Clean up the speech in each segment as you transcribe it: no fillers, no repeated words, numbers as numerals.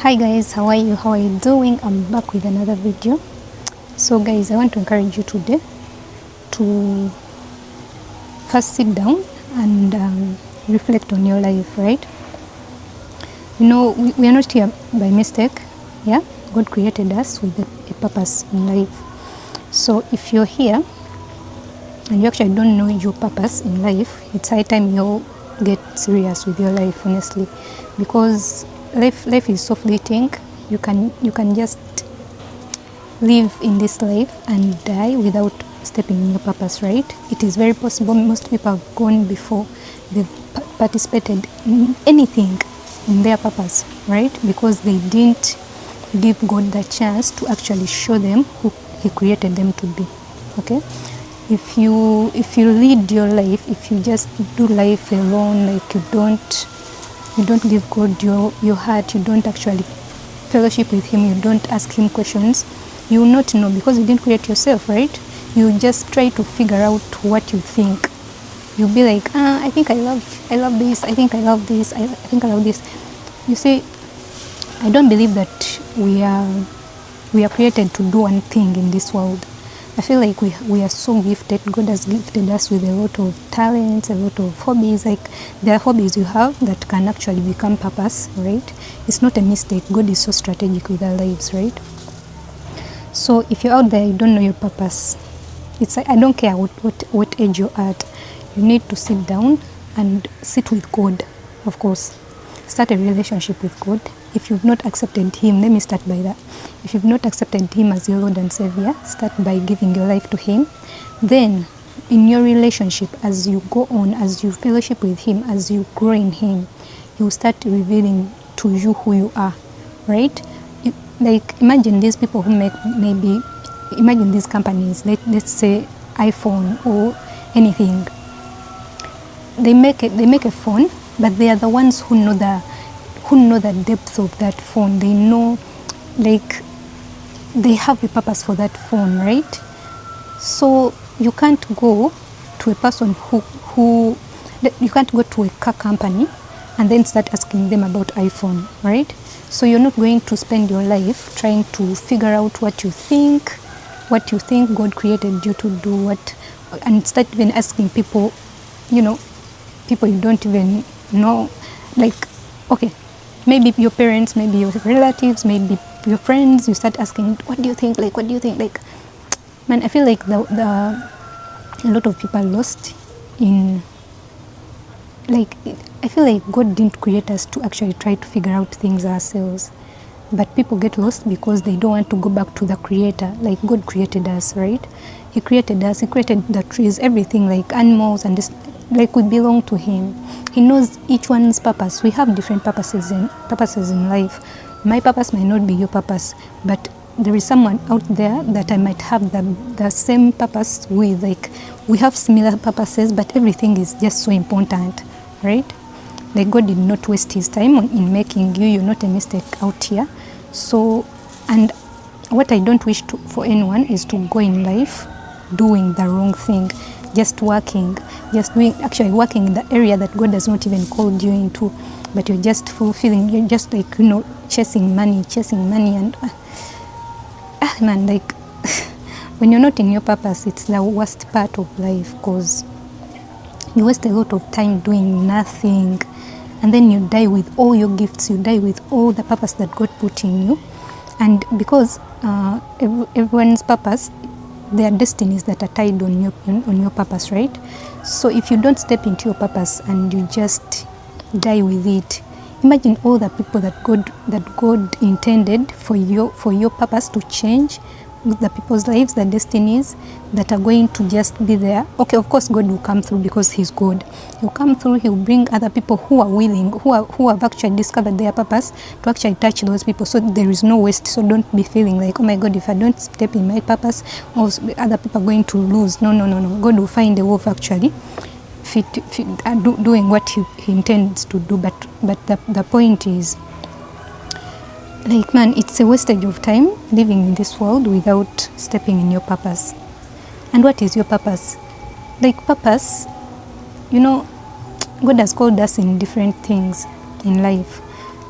Hi guys, how are you? How are you doing? I'm back with another video. So guys, I want to encourage you today to first sit down and reflect on your life, right? You know, we are not here by mistake. Yeah, God created us with a purpose in life. So if you're here and you actually don't know your purpose in life, it's high time you get serious with your life, honestly, because life is so fleeting. You can just live in this life and die without stepping in your purpose, right? It is very possible. Most people have gone before they've participated in anything in their purpose, right? Because they didn't give God the chance to actually show them who He created them to be. Okay? If you lead your life, if you just do life alone, like you don't give God your heart, you don't actually fellowship with Him, you don't ask Him questions, you will not know, because you didn't create yourself, right? You just try to figure out what you think. You'll be like, I think I love this, I think I love this, I think I love this. You see, I don't believe that we are created to do one thing in this world. I feel like we are so gifted. God has gifted us with a lot of talents, a lot of hobbies. Like, there are hobbies you have that can actually become purpose, right? It's not a mistake. God is so strategic with our lives, right? So if you're out there, you don't know your purpose, it's like, I don't care what age you're at, you need to sit down and sit with God, of course. Start a relationship with God. If you've not accepted Him, let me start by that. If you've not accepted Him as your Lord and Savior, start by giving your life to Him. Then, in your relationship, as you go on, as you fellowship with Him, as you grow in Him, He will start revealing to you who you are, right? Like, imagine these people who make, maybe, imagine these companies, let's say iPhone or anything. They make a phone, but they are the ones who know the depth of that phone. They know, like, they have a purpose for that phone, right? So you can't go to a person who you can't go to a car company and then start asking them about iPhone, right? So you're not going to spend your life trying to figure out what you think God created you to do, and start even asking people, people you don't even know. Like, okay, maybe your parents, maybe your relatives, maybe your friends, you start asking, what do you think? Like, man, I feel like a lot of people are lost in, like, I feel like God didn't create us to actually try to figure out things ourselves. But people get lost because they don't want to go back to the Creator. Like, God created us, right? He created us, He created the trees, everything, like animals, and this, like, we belong to Him. He knows each one's purpose. We have different purposes in life. My purpose might not be your purpose, but there is someone out there that I might have the same purpose with. Like, we have similar purposes, but everything is just so important, right? Like, God did not waste His time in making you. You're not a mistake out here. So, and what I don't wish for anyone is to go in life doing the wrong thing, just working in the area that God has not even called you into, but you're just fulfilling, you're just like, chasing money, and man, like, when you're not in your purpose, it's the worst part of life, because you waste a lot of time doing nothing, and then you die with all your gifts, you die with all the purpose that God put in you. And because everyone's purpose, there are destinies that are tied on your purpose, right? So if you don't step into your purpose and you just die with it, imagine all the people that God intended for your purpose to change, the people's lives, the destinies that are going to just be there. Okay, of course God will come through because He's God. He'll come through, He'll bring other people who are willing, who have actually discovered their purpose, to actually touch those people, so there is no waste. So don't be feeling like, oh my God, if I don't step in my purpose, other people are going to lose. No. God will find a way of actually doing what he intends to do. But the point is, like, man, it's a wastage of time living in this world without stepping in your purpose. And what is your purpose? Like, purpose, God has called us in different things in life.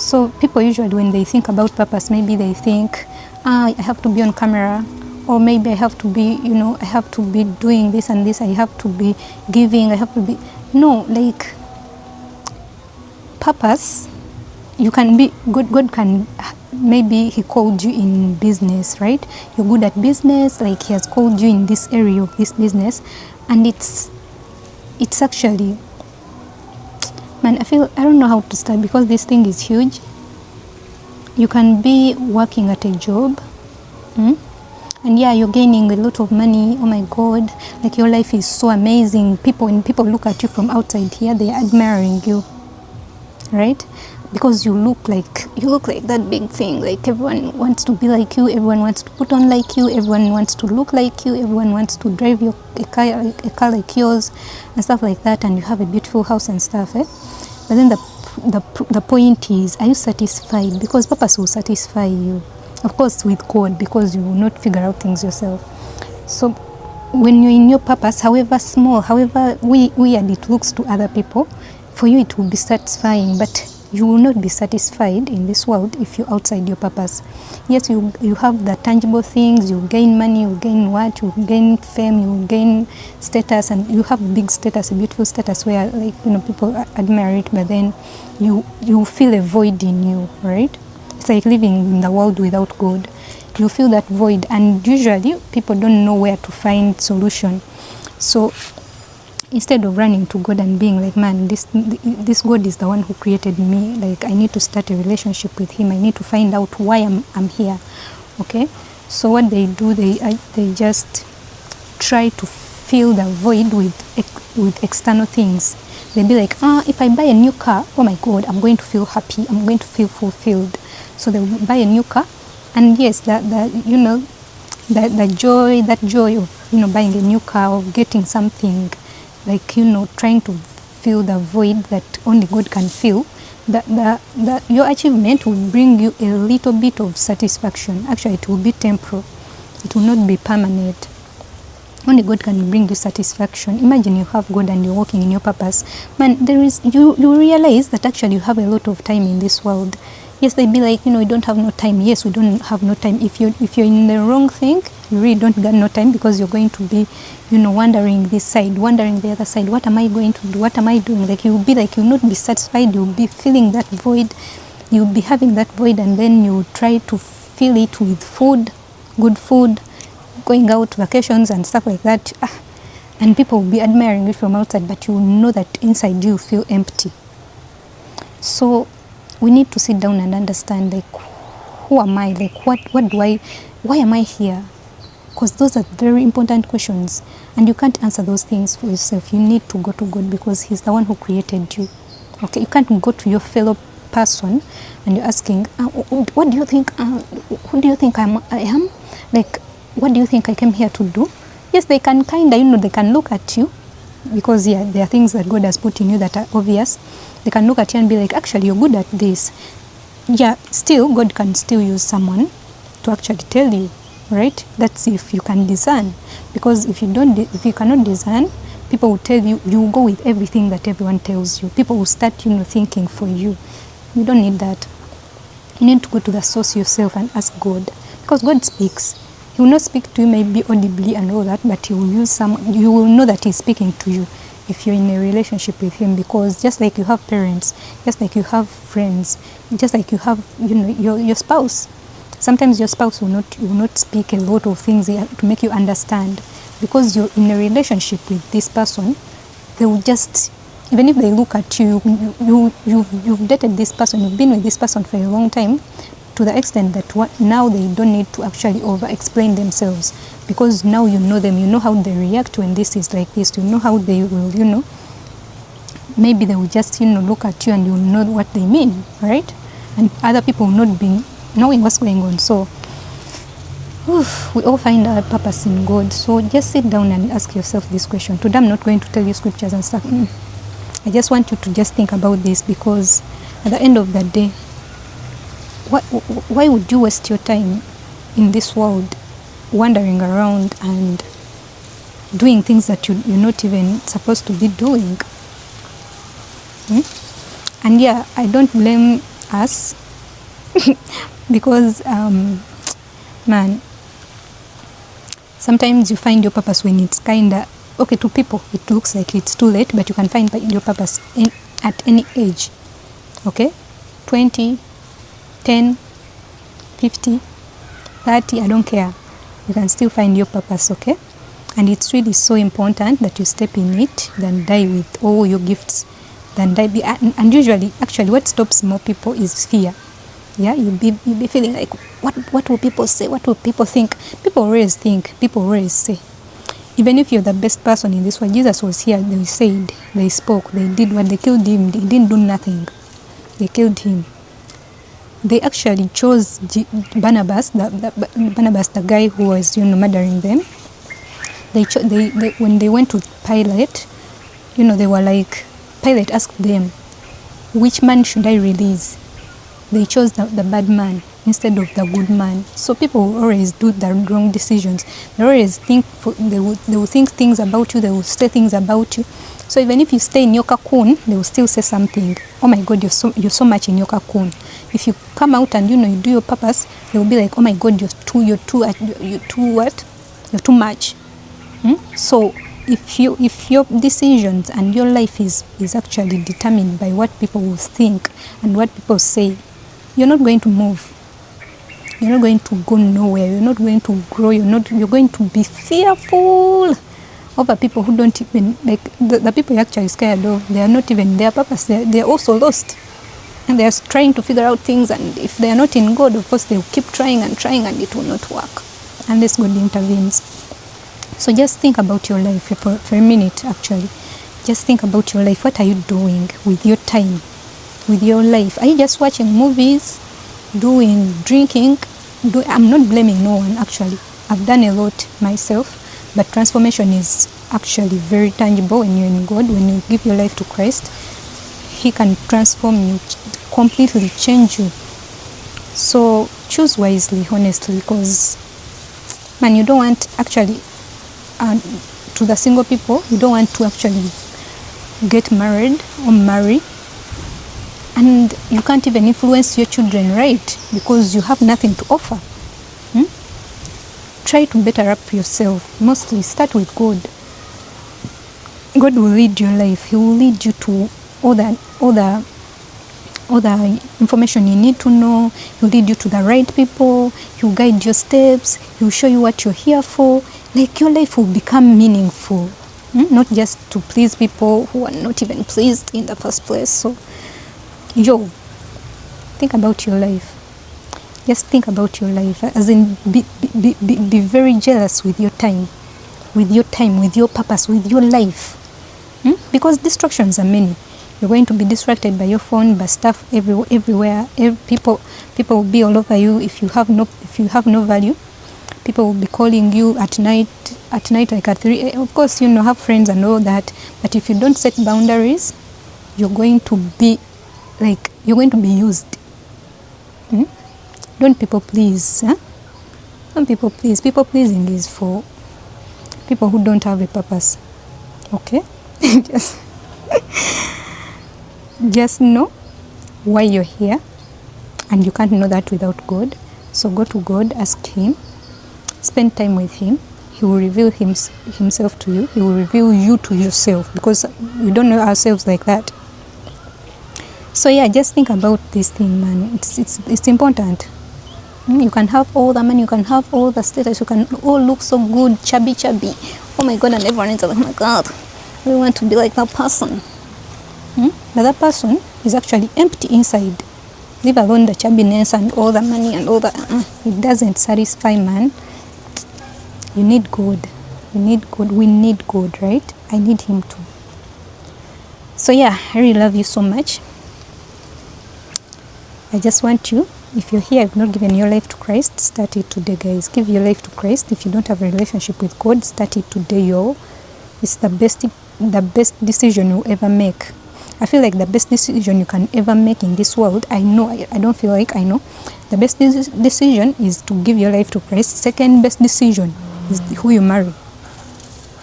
So people usually, when they think about purpose, maybe they think, I have to be on camera, or maybe I have to be, I have to be doing this and this, I have to be giving, I have to be, no, like, purpose, you can be, God can, maybe he called you in business, right? You're good at business, like he has called you in this area of this business, and it's actually, man, I don't know how to start, because this thing is huge. You can be working at a job, and yeah, you're gaining a lot of money. Oh my God, like your life is so amazing. When people look at you from outside here, they're admiring you, right? Because you look like that big thing. Like everyone wants to be like you, everyone wants to put on like you, everyone wants to look like you, everyone wants to drive a car like yours and stuff like that, and you have a beautiful house and stuff, eh? But then the point is, are you satisfied? Because purpose will satisfy you, of course, with God, because you will not figure out things yourself. So when you're in your purpose, however small, however weird it looks to other people, for you it will be satisfying. But you will not be satisfied in this world if you're outside your purpose. Yes, you have the tangible things, you gain money, you gain what, you gain fame, you gain status, and you have big status, a beautiful status where, like, people admire it, but then you feel a void in you, right? It's like living in the world without God. You feel that void, and usually people don't know where to find solution. So instead of running to God and being like, man, this God is the one who created me, like I need to start a relationship with him, I need to find out why I'm here. Okay, so what they do, they just try to fill the void with external things. They'll be like, if I buy a new car, oh my God, I'm going to feel happy, I'm going to feel fulfilled. So they'll buy a new car, and yes, that joy of buying a new car, of getting something, like trying to fill the void that only God can fill, that your achievement will bring you a little bit of satisfaction. Actually, it will be temporal, it will not be permanent. Only God can bring you satisfaction. Imagine you have God and you're walking in your purpose, man. You realize that actually you have a lot of time in this world. Yes, they'd be like, we don't have no time. Yes, we don't have no time. If you're in the wrong thing, you really don't get no time, because you're going to be, wandering this side, wandering the other side. What am I going to do? What am I doing? Like, you'll be like, you'll not be satisfied. You'll be feeling that void. You'll be having that void, and then you try to fill it with food, good food, going out vacations and stuff like that. And people will be admiring it from outside, but you will know that inside you feel empty. So we need to sit down and understand, like, who am I? Like, why am I here? Because those are very important questions, and you can't answer those things for yourself. You need to go to God, because he's the one who created you. Okay, you can't go to your fellow person and you're asking, what do you think, who do you think I am? Like, what do you think I came here to do? Yes, they can they can look at you, because yeah, there are things that God has put in you that are obvious. They can look at you and be like, actually, you're good at this. Yeah, still, God can still use someone to actually tell you, right? That's if you can discern. Because if you cannot discern, people will tell you, you will go with everything that everyone tells you. People will start, thinking for you. You don't need that. You need to go to the source yourself and ask God. Because God speaks. He will not speak to you maybe audibly and all that, but he will use you will know that he's speaking to you if you're in a relationship with him. Because just like you have parents, just like you have friends, just like you have, your spouse. Sometimes your spouse will not speak a lot of things to make you understand, because you're in a relationship with this person. They will just, even if they look at you, you've dated this person, you've been with this person for a long time, to the extent that now they don't need to actually over-explain themselves, because now you know them, you know how they react when this is like this, you know how they will, maybe they will just, look at you and you know what they mean, right? And other people will not be knowing what's going on. So we all find our purpose in God. So just sit down and ask yourself this question. Today I'm not going to tell you scriptures and stuff. I just want you to just think about this, because at the end of the day, why would you waste your time in this world wandering around and doing things that you're not even supposed to be doing? And yeah, I don't blame us. Because man, sometimes you find your purpose when it's kinda okay. To people it looks like it's too late, but you can find your purpose at any age. Okay, 20, 10, 50, 30, I don't care. You can still find your purpose, okay? And it's really so important that you step in it than die with all your gifts. And usually, actually, what stops more people is fear. Yeah, you'll be feeling like, what will people say? What will people think? People always think, people always say. Even if you're the best person in this world, Jesus was here, they said, they spoke, they did what they killed him, they didn't do nothing. They killed him. They actually chose Barnabas, Barnabas, the guy who was, murdering them. They when they went to Pilate, they were like, Pilate asked them, which man should I release? They chose the bad man instead of the good man. So people always do the wrong decisions. They always think, they will think things about you, they will say things about you. So even if you stay in your cocoon, they will still say something. Oh my God, you're so much in your cocoon. If you come out and you do your purpose, they will be like, oh my God, you're too much. So if your decisions and your life is actually determined by what people will think and what people say, you're not going to move. You're not going to go nowhere. You're not going to grow. You're going to be fearful over people who don't even, like, the people you're actually scared of, they are not even their purpose. They're also lost. And they're trying to figure out things, and if they are not in God, of course, they'll keep trying and it will not work unless God intervenes. So just think about your life for a minute, actually. Just think about your life. What are you doing with your time, with your life? Are you just watching movies, drinking? I'm not blaming no one, actually. I've done a lot myself, but transformation is actually very tangible when you're in God. When you give your life to Christ, He can transform you, completely change you. So choose wisely, honestly, because, man, you don't want, actually, to the single people, you don't want to actually get married or marry, and you can't even influence your children, right? Because you have nothing to offer. Try to better up yourself. Mostly start with God. God will lead your life. He will lead you to all the information you need to know. He'll lead you to the right people. He'll guide your steps. He'll show you what you're here for. Like, your life will become meaningful, not just to please people who are not even pleased in the first place. So, think about your life. Just think about your life, as in be very jealous with your time, with your purpose, with your life, because distractions are many. You're going to be distracted by your phone, by stuff everywhere. People will be all over you. If you have no value, people will be calling you at night like at 3 a.m. Of course, have friends and all that, but if you don't set boundaries, you're going to be used. Don't people please. Don't people please. People pleasing is for people who don't have a purpose. Okay? Just know why you're here, and you can't know that without God. So go to God, ask Him, spend time with Him. He will reveal himself to you. He will reveal you to yourself, because we don't know ourselves like that. So yeah, just think about this thing, man. It's important. You can have all the money, you can have all the status, you can all look so good, chubby. Oh my God, and everyone is like, oh my God, we want to be like that person. But that person is actually empty inside. Leave alone the chubbiness and all the money and all that. It doesn't satisfy, man. You need God. You need God. We need God, right? I need Him too. So yeah, I really love you so much. I just want you, if you're here, I've not given your life to Christ, start it today, guys. Give your life to Christ. If you don't have a relationship with God, start it today, yo. It's the best decision you'll ever make. I feel like the best decision you can ever make in this world, I know, I don't feel like I know. The best decision is to give your life to Christ. Second best decision is who you marry.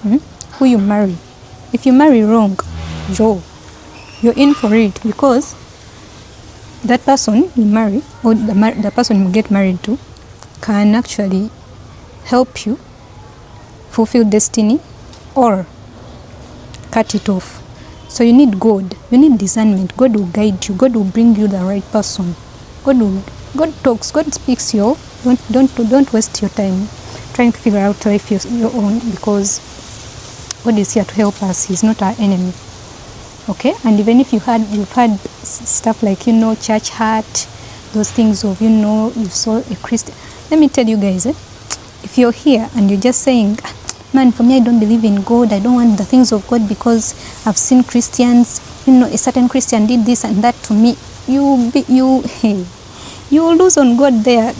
Who you marry. If you marry wrong, you're in for it, because that person you marry, or the person you get married to, can actually help you fulfill destiny or cut it off. So you need God, you need discernment. God will guide you, God will bring you the right person. God talks, God speaks. Don't waste your time trying to figure out life your own, because God is here to help us. He's not our enemy. Okay, and even if you've had stuff like, church hurt, those things of, you saw a Christian. Let me tell you guys, if you're here and you're just saying, man, for me, I don't believe in God, I don't want the things of God because I've seen Christians, a certain Christian did this and that to me, you will lose on God there,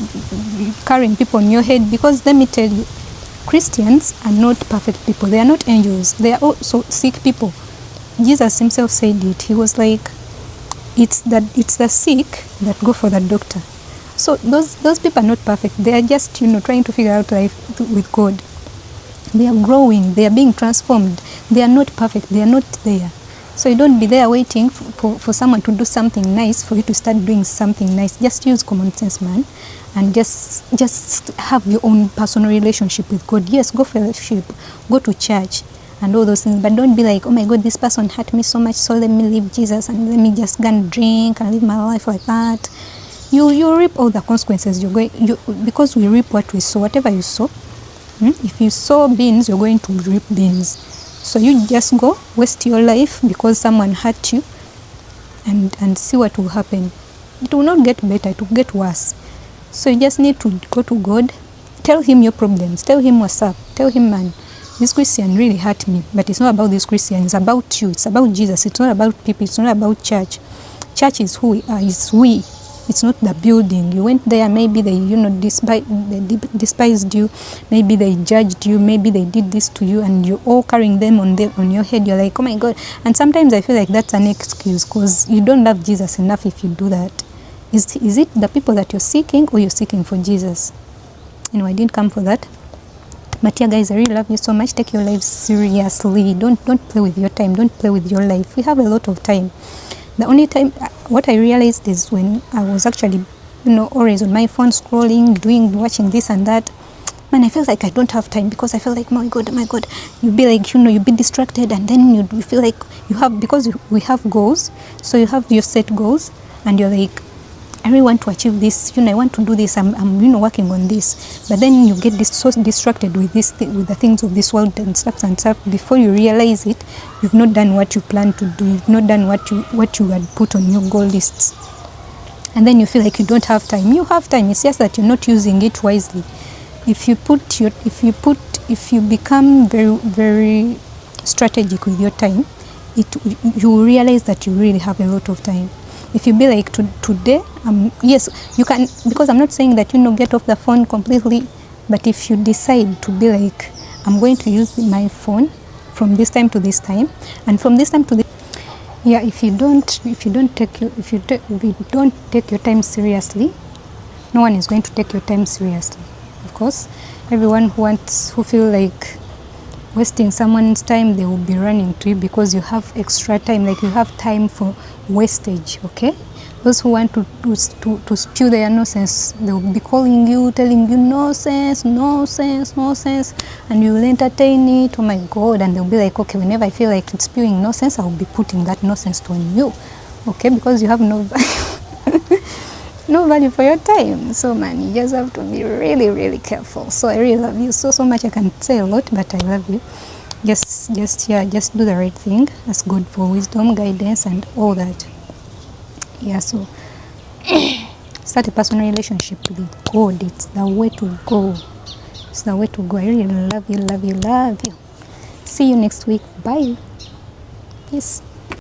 carrying people on your head. Because let me tell you, Christians are not perfect people. They are not angels. They are also sick people. Jesus himself said it. He was like, it's the sick that go for the doctor. So those people are not perfect. They are just, trying to figure out life with God. They are growing. They are being transformed. They are not perfect. They are not there. So you don't be there waiting for someone to do something nice for you to start doing something nice. Just use common sense, man, and just have your own personal relationship with God. Yes, go fellowship, go to church and all those things, but don't be like, oh my God, this person hurt me so much, so let me leave Jesus and let me just go and drink and live my life like that. You reap all the consequences. Because we reap what we sow. Whatever you sow, if you sow beans, you're going to reap beans. So you just go waste your life because someone hurt you, and see what will happen. It will not get better, it will get worse. So you just need to go to God, tell him your problems, tell him what's up, tell him, man, this Christian really hurt me, but it's not about this Christian, it's about you, it's about Jesus, it's not about people, it's not about church. Church is who we are, it's we. It's not the building. You went there, maybe they, despised you, maybe they judged you, maybe they did this to you, and you're all carrying them on your head. You're like, oh my God. And sometimes I feel like that's an excuse, because you don't love Jesus enough if you do that. Is it the people that you're seeking, or you're seeking for Jesus? I didn't come for that. But yeah, guys, I really love you so much. Take your life seriously. Don't play with your time. Don't play with your life. We have a lot of time. The only time, what I realized is when I was actually, always on my phone scrolling, watching this and that. Man, I felt like I don't have time, because I felt like, my God, you be like, you be distracted, and then you feel like you have, because we have goals, so you have your set goals, and you're like, I really want to achieve this, I want to do this, I'm working on this, but then you get so distracted with with the things of this world and stuff. Before you realize it, you've not done what you plan to do, you've not done what you had put on your goal lists, and then you feel like you don't have time. You have time, it's just that you're not using it wisely. If you become very, very strategic with your time, you will realize that you really have a lot of time. If you be like, today, yes, you can, because I'm not saying that, get off the phone completely, but if you decide to be like, I'm going to use my phone from this time to this time, and from this time to this, yeah, if you don't take your time seriously, no one is going to take your time seriously. Of course, everyone who feel like wasting someone's time, they will be running to you because you have extra time, like you have time for wastage. Okay, those who want to spew their nonsense, they will be calling you, telling you nonsense, and you will entertain it. Oh my God. And they'll be like, okay, whenever I feel like spewing nonsense, I'll be putting that nonsense on you. Okay, because you have no value. No value for your time. So man, you just have to be really, really careful. So I really love you so much. I can say a lot, but I love you. Just do the right thing. Ask God for wisdom, guidance, and all that. Yeah, so start a personal relationship with God. It's the way to go. It's the way to go. I really love you. See you next week. Bye. Peace.